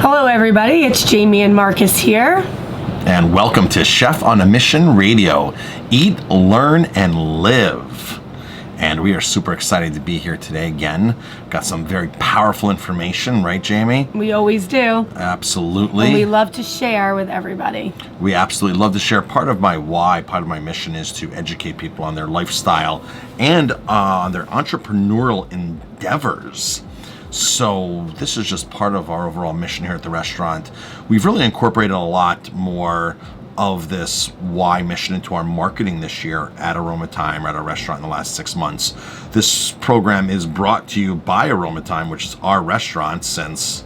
Hello everybody, it's Jamie and Marcus here. And welcome to Chef on a Mission Radio. Eat, learn, and live. And we are super excited to be here today again. Got some very powerful information, right, Jamie? We always do. Absolutely. And we love to share with everybody. We absolutely love to share. Part of my why, part of my mission is to educate people on their lifestyle and on their entrepreneurial endeavors. So this is just part of our overall mission here at the restaurant. We've really incorporated a lot more of this why mission into our marketing this year at Aroma Time, at our restaurant in the last 6 months. This program is brought to you by Aroma Time, which is our restaurant since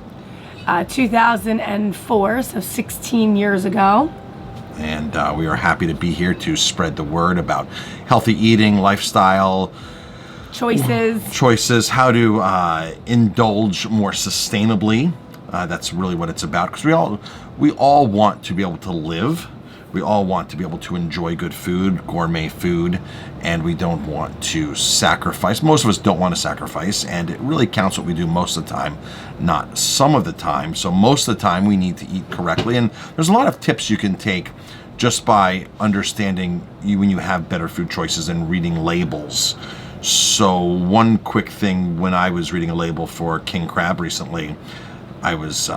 2004, so 16 years ago. And we are happy to be here to spread the word about healthy eating, lifestyle, choices, how to indulge more sustainably. That's really what it's about, because we all want to be able to live. We all want to be able to enjoy good food, gourmet food, and we don't want to sacrifice. Most of us don't want to sacrifice, and it really counts what we do most of the time, not some of the time. So most of the time we need to eat correctly, and there's a lot of tips you can take just by understanding when you have better food choices and reading labels. So one quick thing, when I was reading a label for king crab recently, I was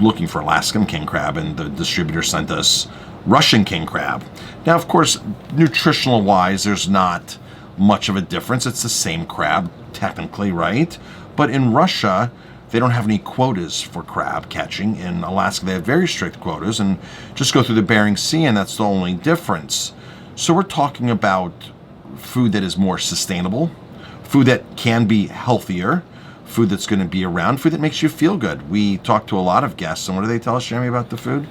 looking for Alaskan king crab, and the distributor sent us Russian king crab. Now, of course, nutritional wise, there's not much of a difference. It's the same crab, technically, right? But in Russia, they don't have any quotas for crab catching. In Alaska, they have very strict quotas, and just go through the Bering Sea, and that's the only difference. So we're talking about food that is more sustainable, food that can be healthier, food that's going to be around, food that makes you feel good. We talk to a lot of guests, and what do they tell us, Jamie, about the food?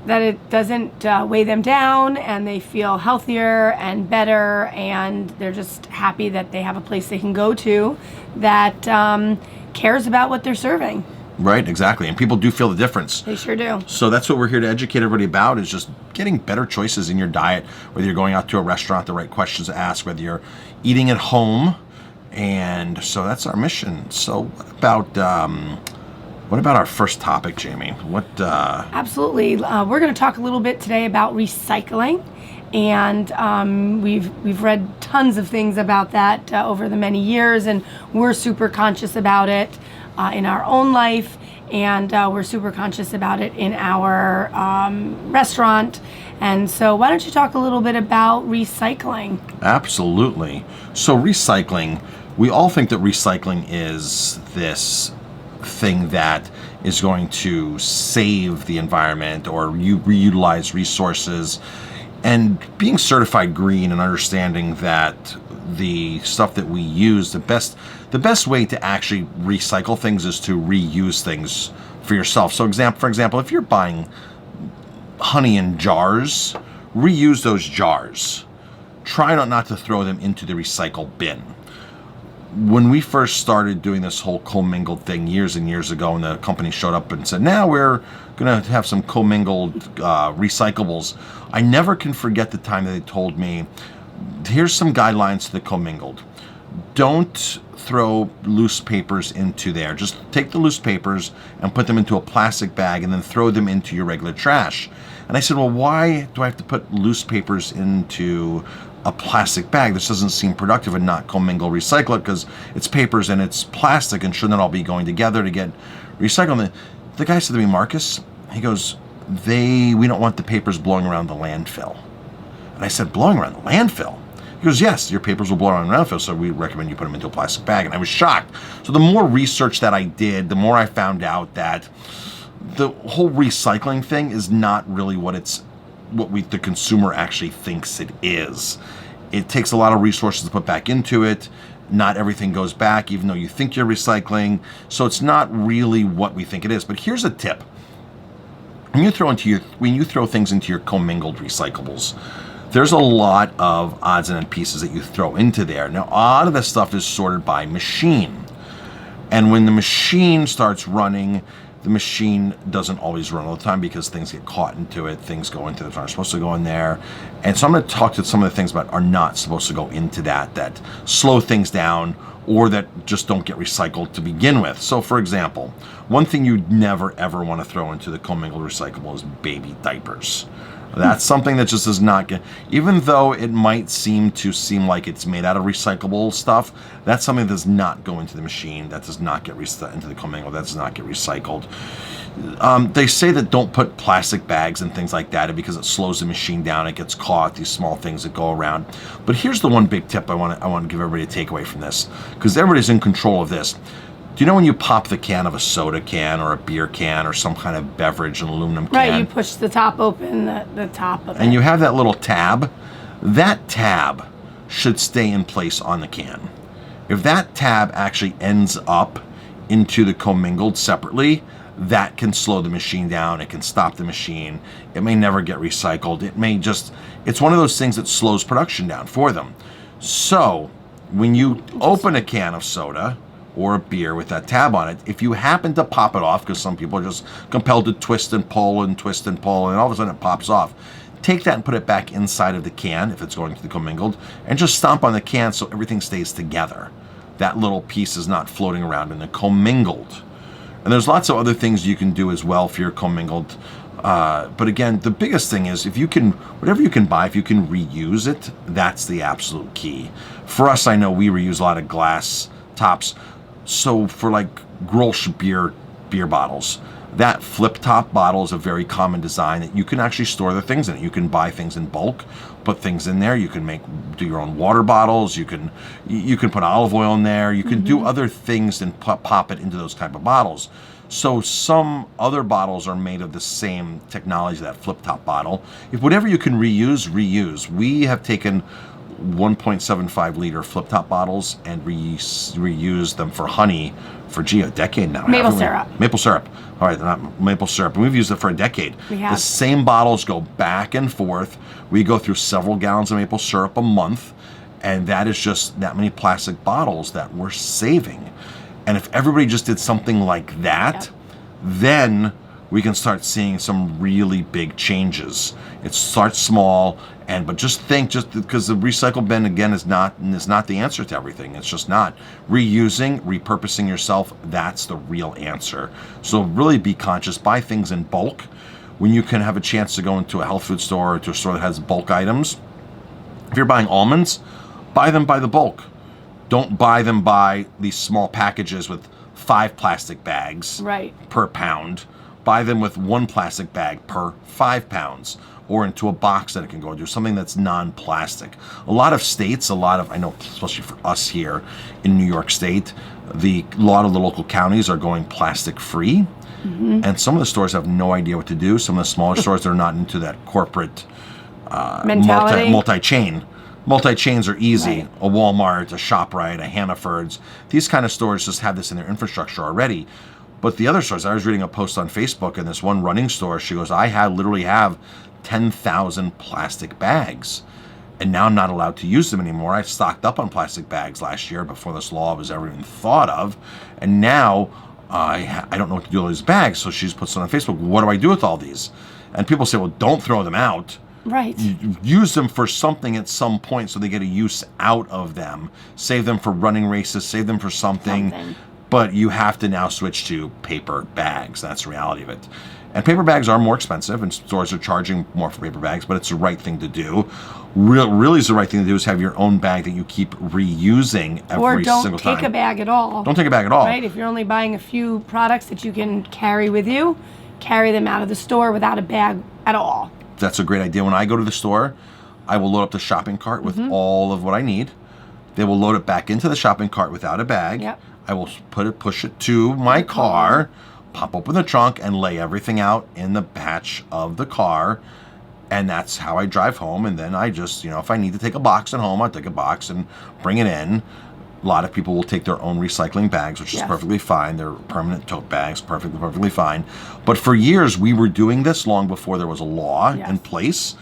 That it doesn't weigh them down, and they feel healthier and better, and they're just happy that they have a place they can go to that cares about what they're serving. Right, exactly. And people do feel the difference. They sure do. So that's what we're here to educate everybody about, is just getting better choices in your diet, whether you're going out to a restaurant, the right questions to ask, whether you're eating at home. And so that's our mission. So what about our first topic, Jamie? Absolutely. We're going to talk a little bit today about recycling. And we've read tons of things about that over the many years, and we're super conscious about it in our own life, and we're super conscious about it in our restaurant. And so why don't you talk a little bit about recycling? Absolutely. So recycling, we all think that recycling is this thing that is going to save the environment or reutilize resources. And being certified green and understanding that the stuff that we use, the best way to actually recycle things is to reuse things for yourself. So for example, if you're buying honey in jars, reuse those jars. Try not to throw them into the recycle bin. When we first started doing this whole commingled thing years and years ago, and the company showed up and said, now we're going to have some commingled recyclables, I never can forget the time that they told me, here's some guidelines to the commingled. Don't throw loose papers into there. Just take the loose papers and put them into a plastic bag and then throw them into your regular trash. And I said, well, why do I have to put loose papers into a plastic bag? This doesn't seem productive, and not commingle, recycle it, because it's papers and it's plastic, and shouldn't it all be going together to get recycled? The guy said to me, Marcus, he goes, we don't want the papers blowing around the landfill. And I said, blowing around the landfill? He goes, yes, your papers will blow around the landfill, so we recommend you put them into a plastic bag. And I was shocked. So the more research that I did, the more I found out that the whole recycling thing is not really what the consumer actually thinks it is. It takes a lot of resources to put back into it. Not everything goes back, even though you think you're recycling. So it's not really what we think it is. But here's a tip. When you throw things into your commingled recyclables, there's a lot of odds and end pieces that you throw into there. Now, a lot of this stuff is sorted by machine. And when the machine starts running, the machine doesn't always run all the time because things get caught into it. Things go into it that aren't supposed to go in there. And so I'm going to talk to some of the things about are not supposed to go into that slow things down or that just don't get recycled to begin with. So for example, one thing you'd never ever want to throw into the commingled recyclable is baby diapers. That's something that just does not get, even though it might seem like it's made out of recyclable stuff, that's something that does not go into the machine, that does not get into the commingled, that does not get recycled. They say that don't put plastic bags and things like that because it slows the machine down, it gets caught, these small things that go around. But here's the one big tip I want to give everybody a takeaway from this, because everybody's in control of this. Do you know when you pop the can of a soda can or a beer can or some kind of beverage, an aluminum can? Right, you push the top open, the top of it. And you have that little tab. That tab should stay in place on the can. If that tab actually ends up into the commingled separately, that can slow the machine down. It can stop the machine. It may never get recycled. It's one of those things that slows production down for them. So when you open a can of soda or a beer with that tab on it, if you happen to pop it off, because some people are just compelled to twist and pull, and all of a sudden it pops off, take that and put it back inside of the can if it's going to the commingled, and just stomp on the can so everything stays together. That little piece is not floating around in the commingled. And there's lots of other things you can do as well for your commingled. But again, the biggest thing is whatever you can buy, if you can reuse it, that's the absolute key. For us, I know we reuse a lot of glass tops. So for like Grolsch beer bottles, that flip top bottle is a very common design that you can actually store the things in it. You can buy things in bulk, put things in there. You can do your own water bottles. You can put olive oil in there. You can do other things and pop it into those type of bottles. So some other bottles are made of the same technology, that flip top bottle. If whatever you can reuse. We have taken 1.75 liter flip top bottles and reuse them for honey for a decade now. Maple syrup. Maple syrup. All right, they're not maple syrup. And we've used it for a decade. We have. The same bottles go back and forth. We go through several gallons of maple syrup a month, and that is just that many plastic bottles that we're saving. And if everybody just did something like that, then we can start seeing some really big changes. It starts small, but just because the recycle bin again is not the answer to everything. It's just not. Reusing, repurposing yourself, that's the real answer. So really be conscious. Buy things in bulk. When you can have a chance to go into a health food store or to a store that has bulk items, if you're buying almonds, buy them by the bulk. Don't buy them by these small packages with 5 plastic bags per pound. Buy them with 1 plastic bag per 5 pounds, or into a box that it can go into, something that's non-plastic. A lot of states, I know, especially for us here in New York State, a lot of the local counties are going plastic free. And some of the stores have no idea what to do. Some of the smaller stores that are not into that corporate mentality, multi-chain. Multi-chains are easy. Right. A Walmart, a ShopRite, a Hannaford's. These kind of stores just have this in their infrastructure already. But the other stores, I was reading a post on Facebook, and this one running store, she goes, I literally have 10,000 plastic bags, and now I'm not allowed to use them anymore. I stocked up on plastic bags last year before this law was ever even thought of, and now I don't know what to do with these bags. So she just puts it on Facebook. What do I do with all these? And people say, well, don't throw them out. Right. Use them for something at some point so they get a use out of them. Save them for running races. Save them for something. But you have to now switch to paper bags. That's the reality of it. And paper bags are more expensive, and stores are charging more for paper bags, but it's the right thing to do. Really is the right thing to do is have your own bag that you keep reusing every single time. Or don't take a bag at all. Don't take a bag at all. Right? If you're only buying a few products that you can carry with you, carry them out of the store without a bag at all. That's a great idea. When I go to the store, I will load up the shopping cart with all of what I need. They will load it back into the shopping cart without a bag. Yep. I will push it to my car, pop open the trunk, and lay everything out in the hatch of the car. And that's how I drive home. And then I just, if I need to take a box at home, I'll take a box and bring it in. A lot of people will take their own recycling bags, which is perfectly fine. They're permanent tote bags, perfectly fine. But for years, we were doing this long before there was a law in place.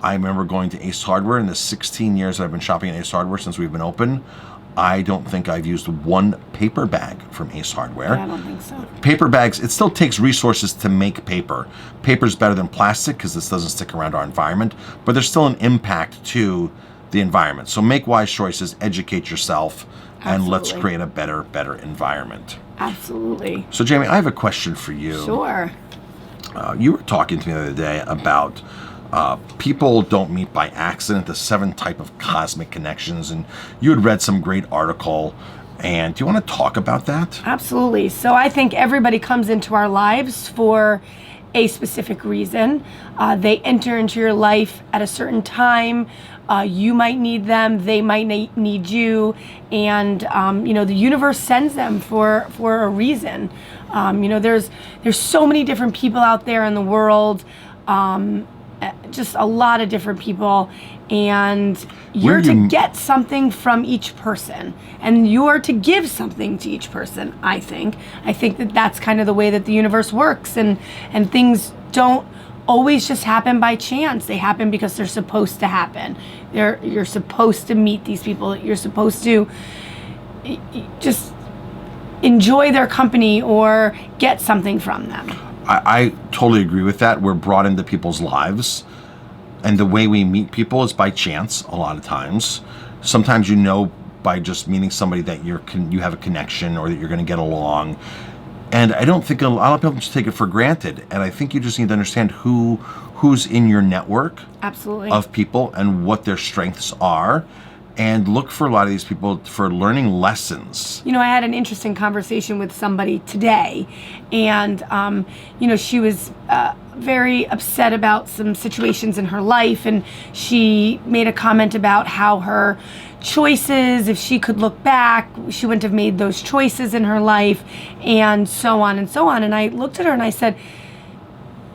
I remember going to Ace Hardware in the 16 years that I've been shopping at Ace Hardware since we've been open. I don't think I've used one paper bag from Ace Hardware. Yeah, I don't think so. Paper bags, it still takes resources to make paper. Paper's better than plastic because this doesn't stick around our environment, but there's still an impact to the environment. So make wise choices, educate yourself, and let's Absolutely. create a better environment. Absolutely. So Jamie, I have a question for you. Sure. You were talking to me the other day about people don't meet by accident, the 7 type of cosmic connections, and you had read some great article. And do you want to talk about that? Absolutely. So I think everybody comes into our lives for a specific reason. They enter into your life at a certain time. You might need them. They might need you. And, the universe sends them for a reason. There's so many different people out there in the world. Just a lot of different people, and you're to get something from each person, and you're to give something to each person. I think that that's kind of the way that the universe works, and things don't always just happen by chance. They happen because they're supposed to happen. You're supposed to meet these people. You're supposed to just enjoy their company or get something from them. I totally agree with that. We're brought into people's lives, and the way we meet people is by chance a lot of times. Sometimes by just meeting somebody that you have a connection or that you're going to get along. And I don't think a lot of people just take it for granted. And I think you just need to understand who's in your network. Absolutely. Of people and what their strengths are. And look for a lot of these people for learning lessons. I had an interesting conversation with somebody today, and, she was very upset about some situations in her life, and she made a comment about how her choices, if she could look back, she wouldn't have made those choices in her life, and so on and so on. And I looked at her and I said,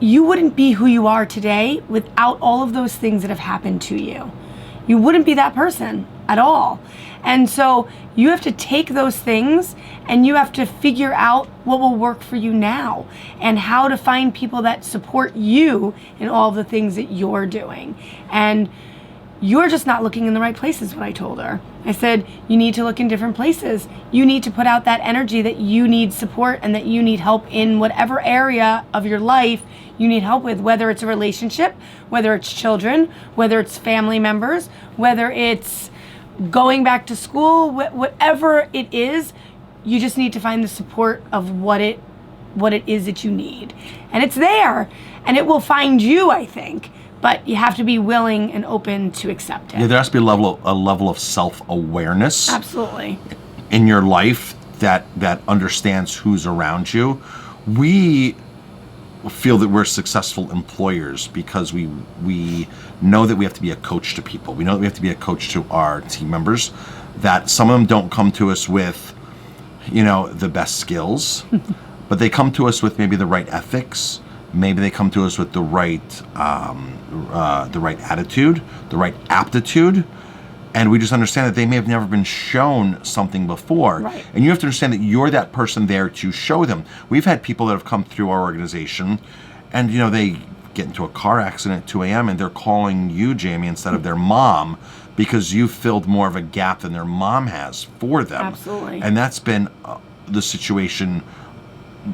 you wouldn't be who you are today without all of those things that have happened to you. You wouldn't be that person at all. And so you have to take those things and you have to figure out what will work for you now and how to find people that support you in all of the things that you're doing. And you're just not looking in the right places, what I told her. I said, you need to look in different places. You need to put out that energy that you need support and that you need help in whatever area of your life you need help with, whether it's a relationship, whether it's children, whether it's family members, whether it's going back to school, whatever it is, you just need to find the support of what it is that you need. And it's there, and it will find you, I think. But you have to be willing and open to accept it. Yeah, there has to be a level of self-awareness. Absolutely. In your life that understands who's around you. We feel that we're successful employers because we know that we have to be a coach to people. We know that we have to be a coach to our team members. That some of them don't come to us with, the best skills, but they come to us with maybe the right ethics. Maybe they come to us with the right attitude, the right aptitude, and we just understand that they may have never been shown something before. Right. And you have to understand that you're that person there to show them. We've had people that have come through our organization, and they get into a car accident at 2 a.m. and they're calling you, Jamie, instead of their mom, because you filled more of a gap than their mom has for them. Absolutely. And that's been the situation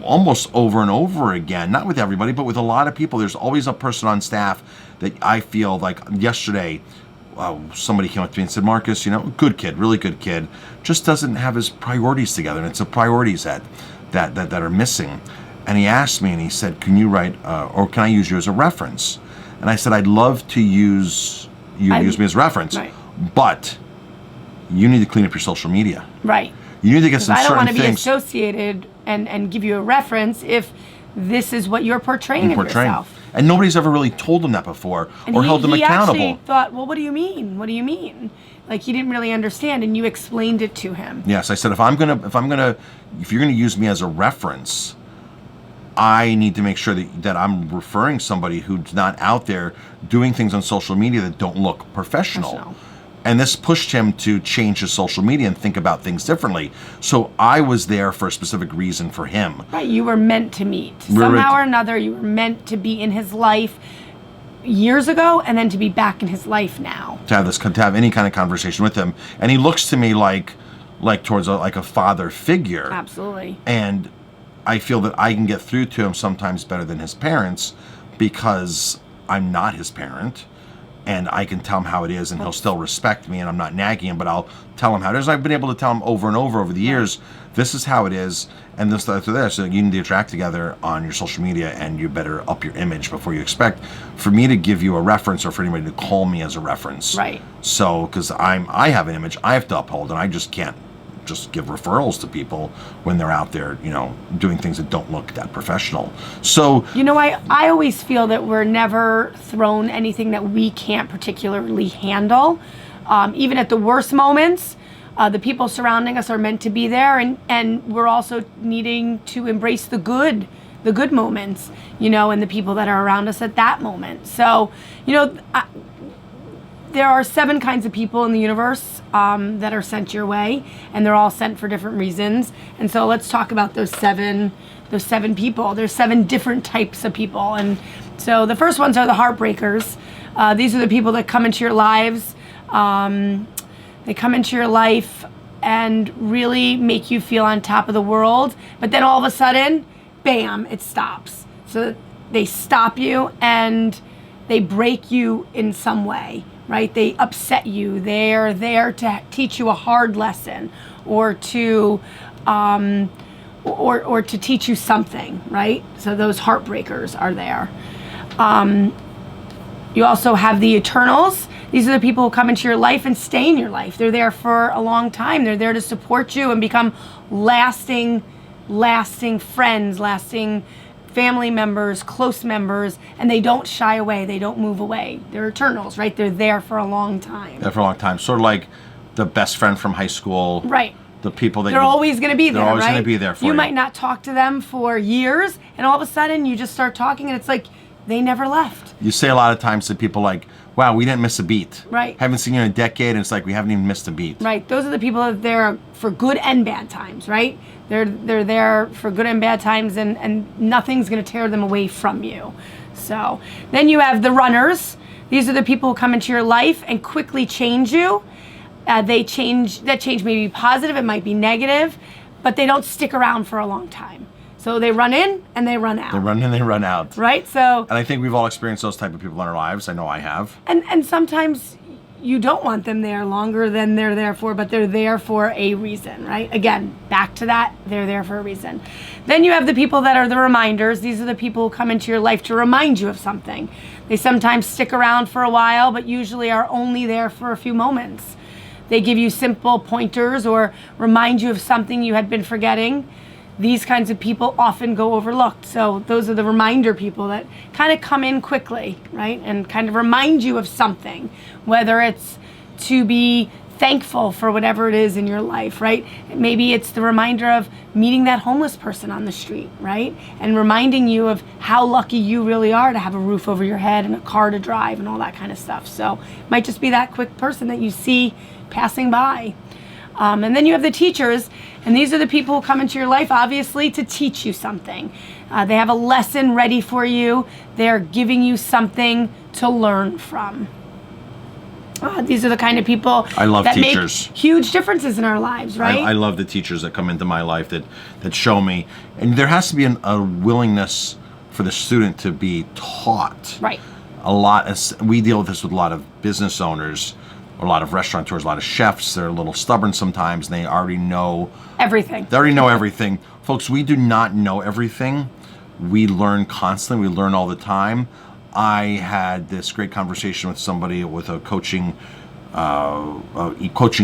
almost over and over again, not with everybody, but with a lot of people. There's always a person on staff that I feel like yesterday, somebody came up to me and said, Marcus, good kid, really good kid, just doesn't have his priorities together. And it's the priorities that are missing. And he asked me and he said, can you write, or can I use you as a reference? And I said, I'd love to use me as a reference, right. But you need to clean up your social media. Right. You need to get some certain things. I don't want to be associated and give you a reference if this is what you're portraying of yourself. And nobody's ever really told him that before or held him accountable. He actually thought, well, what do you mean? What do you mean? Like he didn't really understand, and you explained it to him. Yes, I said if you're gonna use me as a reference, I need to make sure that I'm referring somebody who's not out there doing things on social media that don't look professional. And this pushed him to change his social media and think about things differently. So I was there for a specific reason for him. Right, you were meant to meet. Somehow or another, you were meant to be in his life years ago and then to be back in his life now. To have any kind of conversation with him. And he looks to me like towards a father figure. Absolutely. And I feel that I can get through to him sometimes better than his parents because I'm not his parent. and I can tell him how it is, and he'll still respect me, and I'm not nagging him, but I'll tell him how it is. I've been able to tell him over and over the years, this is how it is, and this after this. So you need to interact together on your social media, and you better up your image before you expect for me to give you a reference or for anybody to call me as a reference. Right. So, because I have an image I have to uphold, and I just can't just give referrals to people when they're out there, doing things that don't look that professional. So, I always feel that we're never thrown anything that we can't particularly handle. Even at the worst moments, the people surrounding us are meant to be there, and we're also needing to embrace the good moments, and the people that are around us at that moment. So, there are 7 kinds of people in the universe that are sent your way, and they're all sent for different reasons. And so let's talk about those seven people. There's 7 different types of people. And so the first ones are the heartbreakers. These are the people that come into your lives. They come into your life and really make you feel on top of the world. But then all of a sudden, bam, it stops. So they stop you and they break you in some way. Right? They upset you. They're there to teach you a hard lesson or to or to teach you something, right? So those heartbreakers are there. You also have the Eternals. These are the people who come into your life and stay in your life. They're there for a long time. They're there to support you and become lasting friends, lasting family members, close members, and they don't shy away. They don't move away. They're Eternals, right? They're there for a long time. There for a long time. Sort of like the best friend from high school. Right. The people that they're always going to be there, they're always right? going to be there for you. You might not talk to them for years, and all of a sudden you just start talking, and it's like they never left. You say a lot of times to people like, wow, we didn't miss a beat. Right. Haven't seen you in a decade, and it's like we haven't even missed a beat. Right. Those are the people that are there for good and bad times, right? They're there for good and bad times, and nothing's going to tear them away from you. So then you have the runners. These are the people who come into your life and quickly change you. That change may be positive, it might be negative, but they don't stick around for a long time. So they run in and they run out. They run in and they run out. Right? So and I think we've all experienced those type of people in our lives. I know I have. And sometimes you don't want them there longer than they're there for, but they're there for a reason, right? Again, back to that, they're there for a reason. Then you have the people that are the reminders. These are the people who come into your life to remind you of something. They sometimes stick around for a while, but usually are only there for a few moments. They give you simple pointers or remind you of something you had been forgetting. These kinds of people often go overlooked. So those are the reminder people that kind of come in quickly, right? And kind of remind you of something, whether it's to be thankful for whatever it is in your life, right? Maybe it's the reminder of meeting that homeless person on the street, right? And reminding you of how lucky you really are to have a roof over your head and a car to drive and all that kind of stuff. So it might just be that quick person that you see passing by. And then you have the teachers, and these are the people who come into your life, obviously, to teach you something. They have a lesson ready for you. They're giving you something to learn from. These are the kind of people I love that teachers. make huge differences in our lives, right? I love the teachers that come into my life that show me. And there has to be a willingness for the student to be taught. Right. We deal with this with a lot of business owners, a lot of restaurateurs, a lot of chefs. They're a little stubborn sometimes, and they already know everything. They already know everything. Folks, we do not know everything. We learn constantly. We learn all the time. I had this great conversation with somebody with a coaching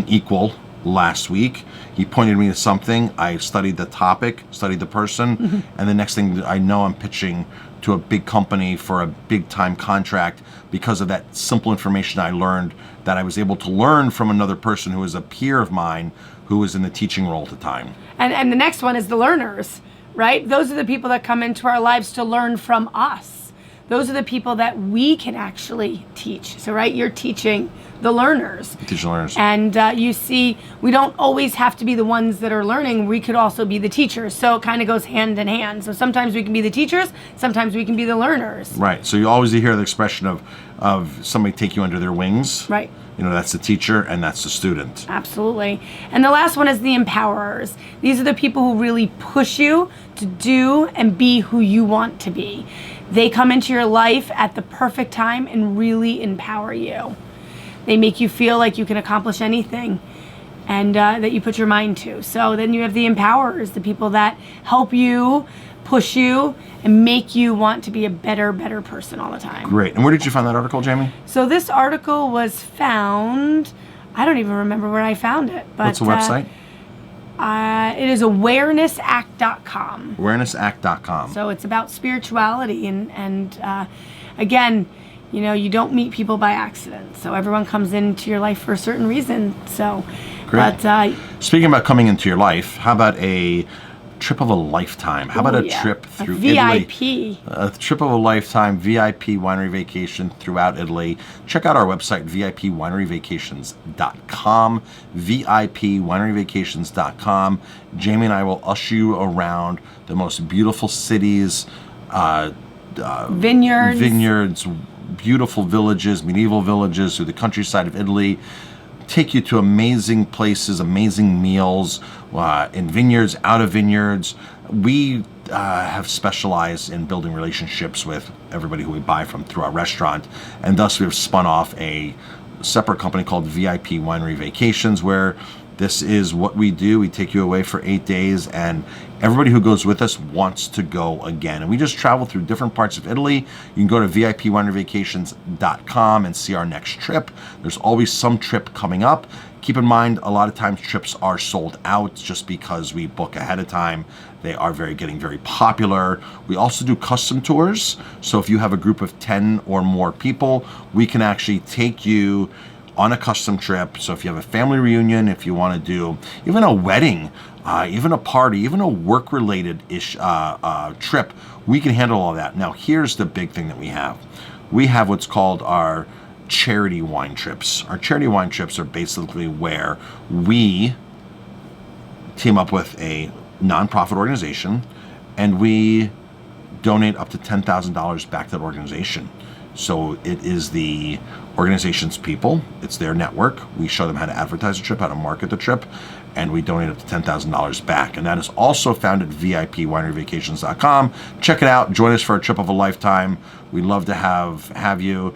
equal last week. He pointed me to something. I studied the topic, studied the person, and the next thing I know, I'm pitching to a big company for a big time contract because of that simple information I learned that I was able to learn from another person who was a peer of mine who was in the teaching role at the time. And the next one is the learners, right? Those are the people that come into our lives to learn from us. Those are the people that we can actually teach. So, right, you're teaching the learners. Teach the learners. And you see, we don't always have to be the ones that are learning. We could also be the teachers. So it kind of goes hand in hand. So sometimes we can be the teachers. Sometimes we can be the learners. Right. So you always hear the expression of somebody take you under their wings. Right. You know, that's the teacher and that's the student. Absolutely. And the last one is the empowerers. These are the people who really push you to do and be who you want to be. They come into your life at the perfect time and really empower you. They make you feel like you can accomplish anything and that you put your mind to. So then you have the empowerers, the people that help you, push you, and make you want to be a better person all the time. Great. And where did you find that article, Jamie? So this article was found, I don't even remember where I found it. But, what's the website? It is awarenessact.com. Awarenessact.com. So it's about spirituality and again, you know, you don't meet people by accident. So everyone comes into your life for a certain reason. So, Great. but speaking about coming into your life, how about a trip of a lifetime? How about a trip through Italy? VIP. A trip of a lifetime, VIP winery vacation throughout Italy. Check out our website, VIPwineryvacations.com. VIPwineryvacations.com. Jamie and I will usher you around the most beautiful cities, vineyards, beautiful villages, medieval villages through the countryside of Italy. Take you to amazing places, amazing meals in vineyards, out of vineyards. We have specialized in building relationships with everybody who we buy from through our restaurant, and thus we have spun off a separate company called VIP Winery Vacations, where this is what we do. We take you away for 8 days, and everybody who goes with us wants to go again. And we just travel through different parts of Italy. You can go to VIPwineryvacations.com and see our next trip. There's always some trip coming up. Keep in mind, a lot of times trips are sold out just because we book ahead of time. They are getting very popular. We also do custom tours. So if you have a group of 10 or more people, we can actually take you on a custom trip. So if you have a family reunion, if you want to do even a wedding, even a party, even a work-related trip, we can handle all that. Now, here's the big thing that we have. We have what's called our charity wine trips. Our charity wine trips are basically where we team up with a nonprofit organization and we donate up to $10,000 back to that organization. So it is the organization's people, it's their network. We show them how to advertise the trip, how to market the trip, and we donate up to $10,000 back. And that is also found at VIPwineryvacations.com. Check it out. Join us for a trip of a lifetime. We'd love to have you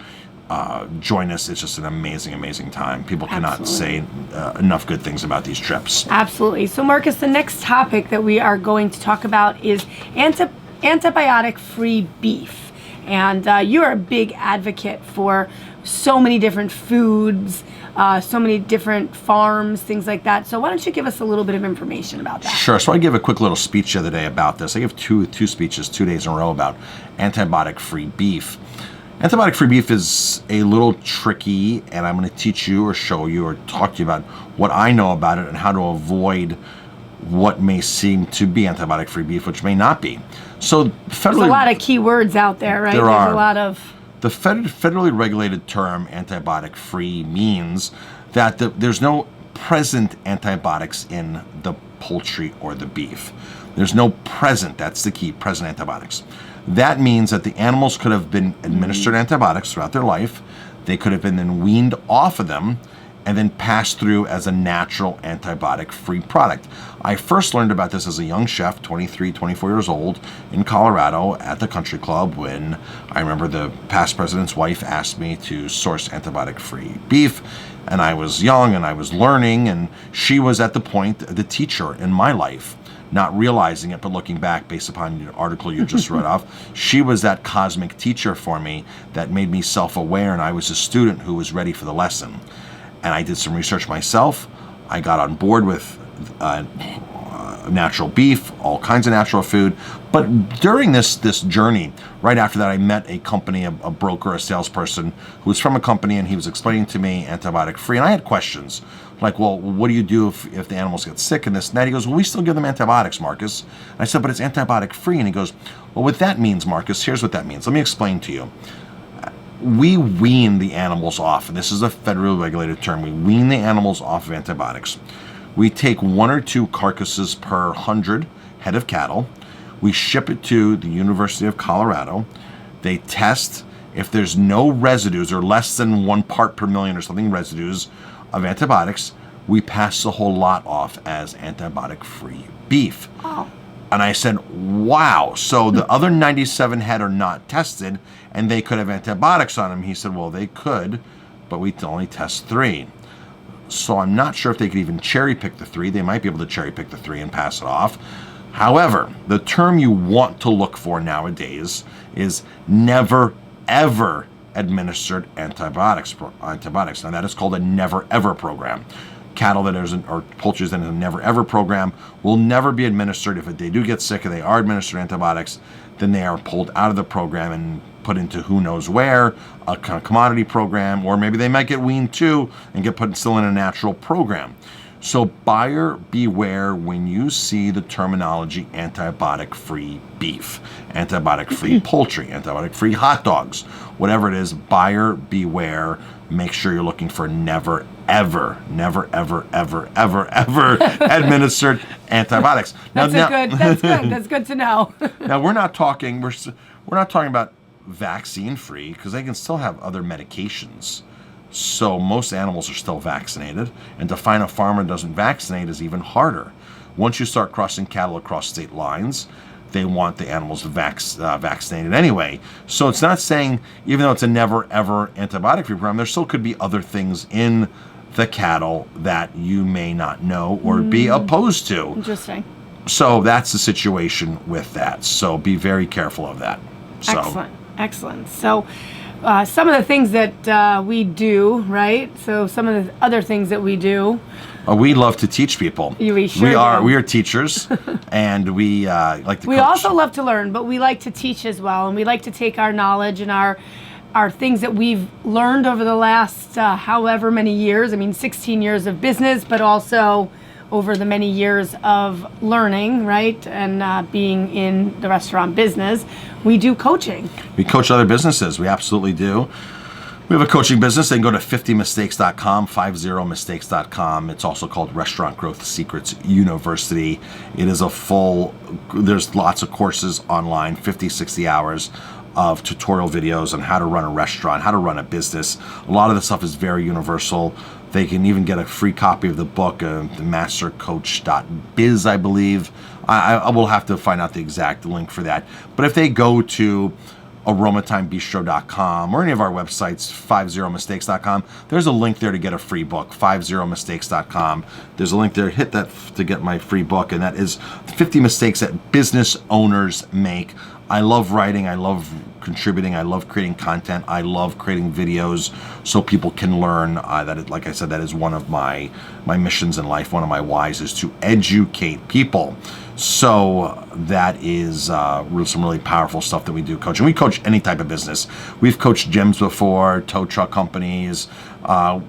join us. It's just an amazing time. People cannot say enough good things about these trips. Absolutely. So Marcus, the next topic that we are going to talk about is antibiotic-free beef. And you are a big advocate for so many different foods, so many different farms, things like that. So why don't you give us a little bit of information about that? Sure. So I gave a quick little speech the other day about this. I gave two speeches 2 days in a row about antibiotic-free beef. Antibiotic-free beef is a little tricky, and I'm going to teach you or show you or talk to you about what I know about it and how to avoid what may seem to be antibiotic-free beef, which may not be. So there's a lot of key words out there, right? There's a lot of... The federally regulated term antibiotic-free means that there's no present antibiotics in the poultry or the beef. There's no present, that's the key, present antibiotics. That means that the animals could have been administered antibiotics throughout their life. They could have been then weaned off of them and then passed through as a natural antibiotic-free product. I first learned about this as a young chef, 23, 24 years old, in Colorado at the country club when I remember the past president's wife asked me to source antibiotic-free beef. And I was young and I was learning, and she was at the point the teacher in my life. Not realizing it, but looking back based upon the article you just read off, she was that cosmic teacher for me that made me self-aware, and I was a student who was ready for the lesson. And I did some research myself. I got on board with natural beef, all kinds of natural food. But during this journey, right after that, I met a company, a broker, a salesperson who was from a company, and he was explaining to me antibiotic-free. And I had questions like, well, what do you do if the animals get sick and this and that? He goes, well, we still give them antibiotics, Marcus. And I said, but it's antibiotic-free. And he goes, well, what that means, Marcus, here's what that means. Let me explain to you. We wean the animals off, and this is a federally regulated term. We wean the animals off of antibiotics. We take 1 or 2 carcasses per 100 head of cattle. We ship it to the University of Colorado. They test if there's no residues or less than 1 part per million or something residues of antibiotics. We pass the whole lot off as antibiotic-free beef. Oh. And I said, wow, so the other 97 head are not tested and they could have antibiotics on them. He said, well, they could, but we only test 3. So I'm not sure if they could even cherry pick the 3. They might be able to cherry pick the 3 and pass it off. However, the term you want to look for nowadays is never, ever administered antibiotics. Now that is called a never, ever program. Cattle that is, or poultry that is a never ever program will never be administered. If they do get sick and they are administered antibiotics, then they are pulled out of the program and put into who knows where, a commodity program, or maybe they might get weaned too and get put still in a natural program. So buyer beware when you see the terminology antibiotic-free beef, antibiotic-free poultry, antibiotic-free hot dogs, whatever it is, buyer beware. Make sure you're looking for never, ever administered antibiotics. That's good. That's good to know. Now we're not talking about vaccine-free, because they can still have other medications. So most animals are still vaccinated, and to find a farmer that doesn't vaccinate is even harder. Once you start crossing cattle across state lines, they want the animals vaccinated anyway. So it's not saying, even though it's a never ever antibiotic-free program, there still could be other things in the cattle that you may not know or be opposed to. Interesting. So that's the situation with that. So be very careful of that. So, Excellent. So some of the things that we do, right? So some of the other things that we do. We love to teach people. We sure do. We are teachers, and we like to. We coach. also love to learn, but we like to teach as well, and we like to take our knowledge and our things that we've learned over the last however many years. I mean, 16 years of business, but also over the many years of learning, right, and being in the restaurant business. We do coaching. We coach other businesses. We absolutely do. We have a coaching business. They can go to 50mistakes.com, 50mistakes.com. It's also called Restaurant Growth Secrets University. It is there's lots of courses online, 50, 60 hours of tutorial videos on how to run a restaurant, how to run a business. A lot of the stuff is very universal. They can even get a free copy of the book, the mastercoach.biz, I believe. I will have to find out the exact link for that. But if they go to aromatimebistro.com or any of our websites, 50mistakes.com, there's a link there to get a free book, 50mistakes.com. There's a link there, hit that to get my free book, and that is 50 mistakes that business owners make. I love writing, I love contributing, I love creating content, I love creating videos so people can learn. Like I said, that is one of my missions in life. One of my whys is to educate people. So that is some really powerful stuff that we do coach. And we coach any type of business. We've coached gyms before, tow truck companies.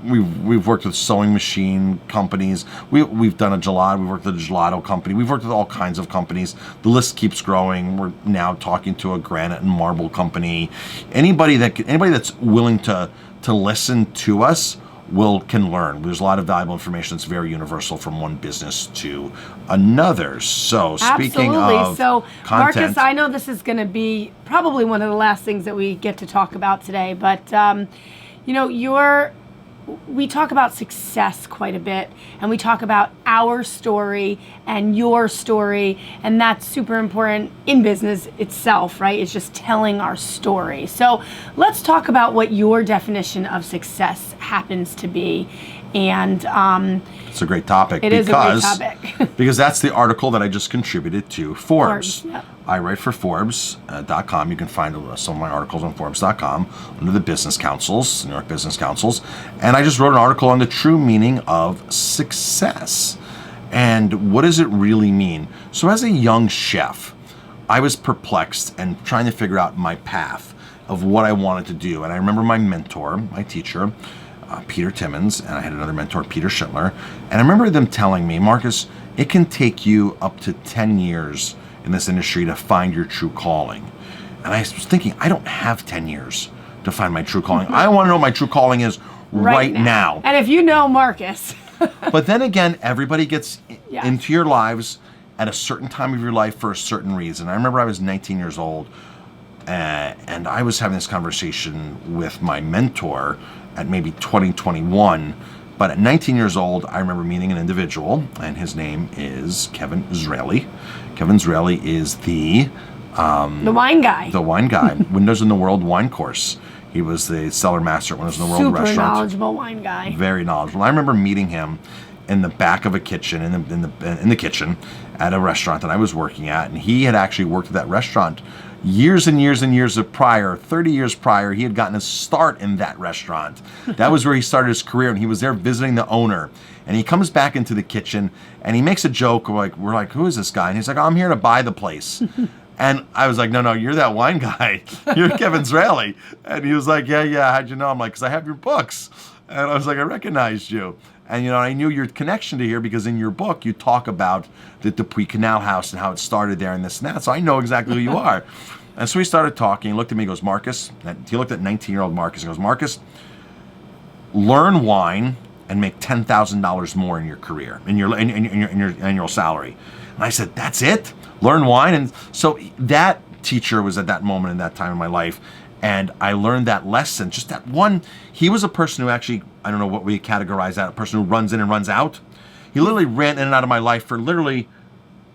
We've worked with sewing machine companies. We've done a gelato. We've worked with a gelato company. We've worked with all kinds of companies. The list keeps growing. We're now talking to a granite and marble company. Anybody that's willing to listen to us can learn. There's a lot of valuable information that's very universal from one business to another. So speaking of content, Marcus, I know this is going to be probably one of the last things that we get to talk about today, but we talk about success quite a bit, and we talk about our story and your story, and that's super important in business itself, right? It's just telling our story. So let's talk about what your definition of success happens to be. And it's a great topic. It is a great topic. Because that's the article that I just contributed to Forbes. Yep. I write for Forbes.com. You can find some of my articles on Forbes.com under the business councils, New York Business Councils. And I just wrote an article on the true meaning of success. And what does it really mean? So as a young chef, I was perplexed and trying to figure out my path of what I wanted to do. And I remember my mentor, my teacher, Peter Timmons, and I had another mentor, Peter Schindler. And I remember them telling me, Marcus, it can take you up to 10 years in this industry to find your true calling. And I was thinking, I don't have 10 years to find my true calling. I want to know what my true calling is right now. And if you know Marcus. But then again, everybody gets into your lives at a certain time of your life for a certain reason. I remember I was 19 years old, and I was having this conversation with my mentor at maybe 2021. But at 19 years old, I remember meeting an individual, and his name is Kevin Israeli. Kevin Zraly is the wine guy. the wine guy. Windows in the World wine course. He was the cellar master at Windows in the World Super restaurant. knowledgeable wine guy. Very knowledgeable. I remember meeting him in the back of a kitchen, in the kitchen at a restaurant that I was working at, and he had actually worked at that restaurant years and years and years prior, 30 years prior. He had gotten his start in that restaurant. That was where he started his career, and he was there visiting the owner. And he comes back into the kitchen, and he makes a joke. We're like, who is this guy? And he's like, I'm here to buy the place. And I was like, no, you're that wine guy. You're Kevin Zraly. And he was like, yeah, how'd you know? I'm like, because I have your books. And I was like, I recognized you. And, I knew your connection to here because in your book, you talk about the Dupuy Canal House and how it started there and this and that. So I know exactly who you are. And so we started talking. He looked at me and goes, Marcus. He looked at 19-year-old Marcus and goes, Marcus, learn wine and make $10,000 more in your career, in your annual salary. And I said, that's it? Learn wine? And so that teacher was at that moment in that time in my life. And I learned that lesson, just that one. He was a person who actually, I don't know what we categorize that, a person who runs in and runs out. He literally ran in and out of my life for literally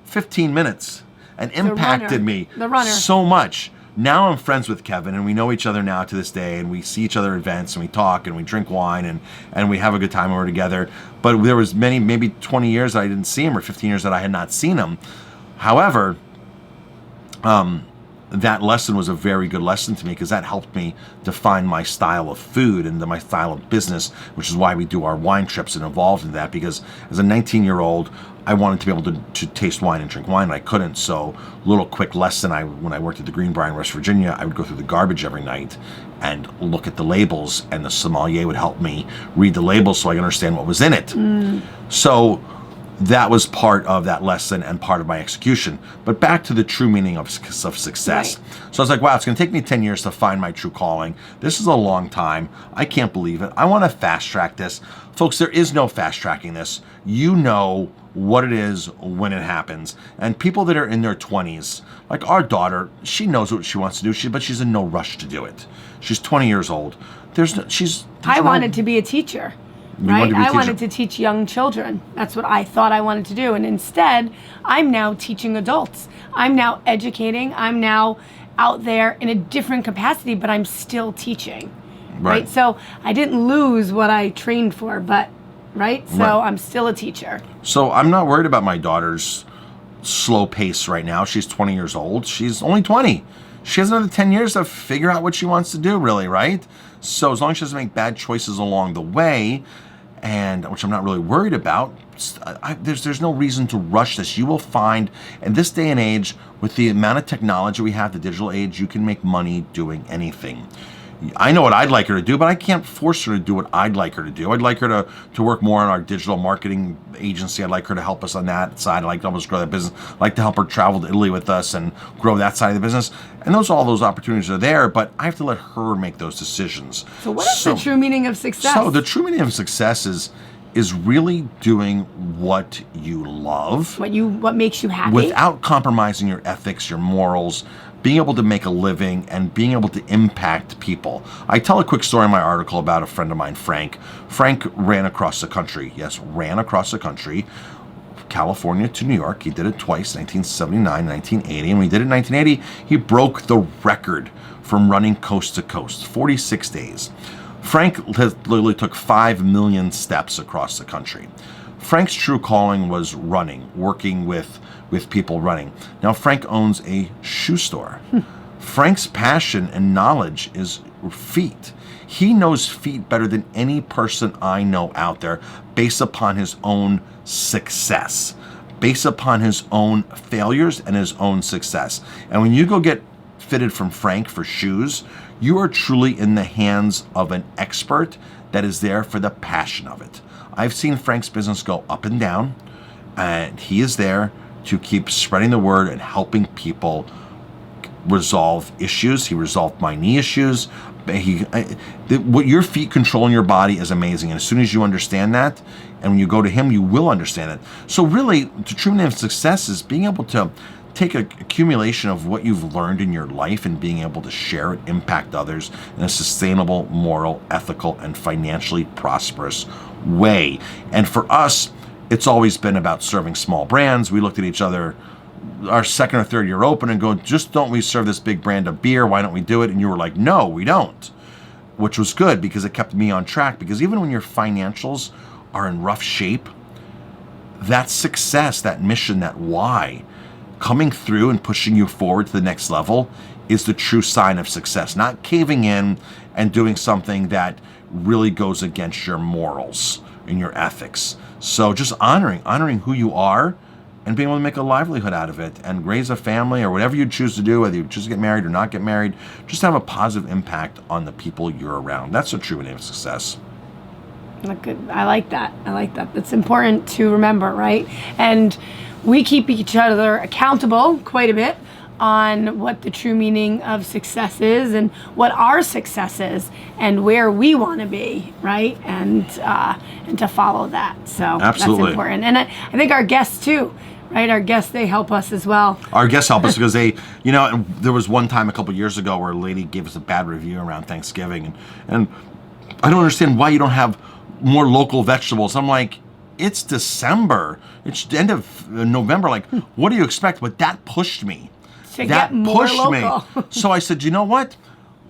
15 minutes and impacted me so much. Now I'm friends with Kevin, and we know each other now to this day, and we see each other at events, and we talk, and we drink wine, and we have a good time when we're together. But there was maybe 20 years that I didn't see him, or 15 years that I had not seen him. However, that lesson was a very good lesson to me because that helped me define my style of food and my style of business, which is why we do our wine trips and involved in that. Because as a 19-year-old, I wanted to be able to taste wine and drink wine, and I couldn't. So, little quick lesson: when I worked at the Greenbrier in West Virginia, I would go through the garbage every night and look at the labels, and the sommelier would help me read the labels so I could understand what was in it. So that was part of that lesson and part of my execution. But back to the true meaning of success. Right. So I was like, wow, it's going to take me 10 years to find my true calling. This is a long time. I can't believe it. I want to fast track this. Folks, there is no fast tracking this. You know what it is when it happens. And people that are in their 20s, like our daughter, she knows what she wants to do, but she's in no rush to do it. She's 20 years old. I wanted to be a teacher. Right? I wanted to teach young children. That's what I thought I wanted to do. And instead, I'm now teaching adults. I'm now educating. I'm now out there in a different capacity, but I'm still teaching. Right? So I didn't lose what I trained for, but, right? So I'm still a teacher. So I'm not worried about my daughter's slow pace right now. She's 20 years old. She's only 20. She has another 10 years to figure out what she wants to do, really, right? So as long as she doesn't make bad choices along the way, and which I'm not really worried about, there's no reason to rush this. You will find, in this day and age, with the amount of technology we have, the digital age, you can make money doing anything. I know what I'd like her to do, but I can't force her to do what I'd like her to do. I'd like her to work more on our digital marketing agency. I'd like her to help us on that side. I'd like to help us grow that business. I'd like to help her travel to Italy with us and grow that side of the business. And all those opportunities are there, but I have to let her make those decisions. So what is the true meaning of success? So the true meaning of success is really doing what you love. What makes you happy. Without compromising your ethics, your morals, being able to make a living, and being able to impact people. I tell a quick story in my article about a friend of mine, Frank. Frank ran across the country. Yes, ran across the country. California to New York. He did it twice, 1979, 1980. And when he did it in 1980, he broke the record from running coast to coast, 46 days. Frank literally took 5 million steps across the country. Frank's true calling was running, working with people running. Now, Frank owns a shoe store. Frank's passion and knowledge is feet. He knows feet better than any person I know out there based upon his own success, based upon his own failures and his own success. And when you go get fitted from Frank for shoes, you are truly in the hands of an expert that is there for the passion of it. I've seen Frank's business go up and down, and he is there to keep spreading the word and helping people resolve issues. He resolved my knee issues. What your feet controlling your body is amazing, and as soon as you understand that, and when you go to him, you will understand it. So really, the true name of success is being able to take an accumulation of what you've learned in your life and being able to share it, impact others in a sustainable, moral, ethical, and financially prosperous way. And for us, it's always been about serving small brands. We looked at each other our second or third year open and go, just don't we serve this big brand of beer? Why don't we do it? And you were like, no, we don't, which was good because it kept me on track. Because even when your financials are in rough shape, that success, that mission, that why coming through and pushing you forward to the next level is the true sign of success, not caving in and doing something that really goes against your morals and your ethics. So just honoring who you are and being able to make a livelihood out of it and raise a family or whatever you choose to do, whether you choose to get married or not get married, just have a positive impact on the people you're around. That's the true name of success. Good. I like that. That's important to remember, right? And we keep each other accountable quite a bit on what the true meaning of success is and what our success is and where we want to be, right? And to follow that. So Absolutely. That's important. And I think our guests too, right? Our guests, they help us as well. Our guests help us because they, there was one time a couple years ago where a lady gave us a bad review around Thanksgiving. And I don't understand why you don't have more local vegetables. I'm like, it's December. It's the end of November. Like, what do you expect? But that pushed me. To get more local. Me. So I said, you know what?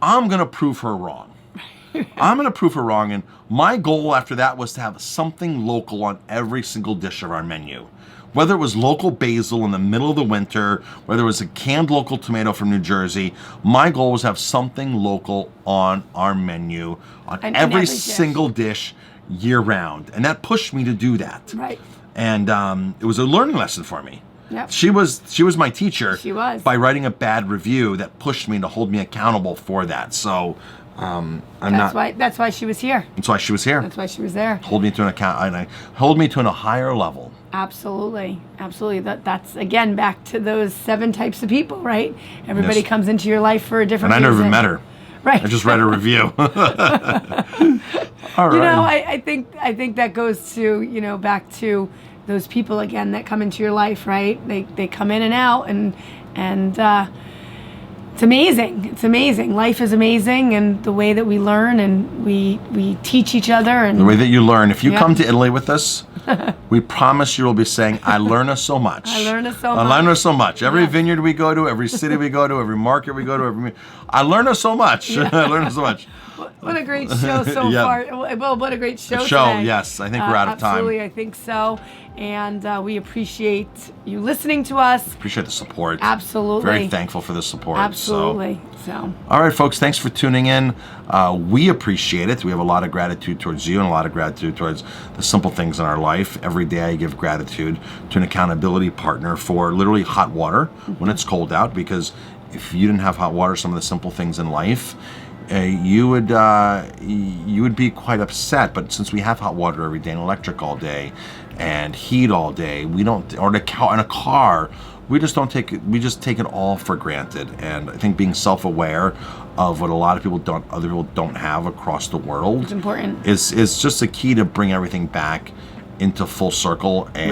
I'm going to prove her wrong. I'm going to prove her wrong. And my goal after that was to have something local on every single dish of our menu. Whether it was local basil in the middle of the winter, whether it was a canned local tomato from New Jersey, my goal was to have something local on our menu on every single dish year round. And that pushed me to do that. Right. And it was a learning lesson for me. Yep. She was my teacher. She was. By writing a bad review that pushed me to hold me accountable for that. So that's why she was here. That's why she was here. That's why she was there. Hold me to an account and hold me to a higher level. Absolutely. That's again back to those 7 types of people, right? Everybody comes into your life for a different reason. And I reason. never met her. Right. I just read a review. All right. I think that goes to, back to those people again that come into your life, right? They come in and out and it's amazing. It's amazing. Life is amazing, and the way that we learn and we teach each other and the way that you learn. If you come to Italy with us, we promise you will be saying, I learn so much. I learn so much. Every vineyard we go to, every city we go to, every market we go to, I learn so much. Yeah. I learn so much. What a great show so far. Well, what a great show today. Yes. I think we're out of time. Absolutely, I think so. And we appreciate you listening to us. Appreciate the support. Absolutely. Very thankful for the support. Absolutely. So. All right, folks, thanks for tuning in. We appreciate it. We have a lot of gratitude towards you and a lot of gratitude towards the simple things in our life. Every day I give gratitude to an accountability partner for literally hot water when it's cold out, because if you didn't have hot water, some of the simple things in life, you would be quite upset. But since we have hot water every day and electric all day and heat all day, we don't, or in a car, we just take it all for granted. And I think being self-aware of what a lot of other people don't have across the world, it's important. Is just a key to bring everything back into full circle and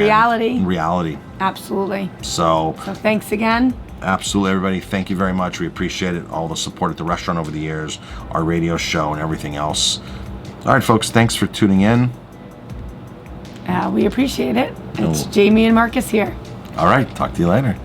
reality. Absolutely. So thanks again. Absolutely, everybody. Thank you very much. We appreciate it. All the support at the restaurant over the years, our radio show, and everything else. All right, folks. Thanks for tuning in. We appreciate it. It's Jamie and Marcus here. All right. Talk to you later.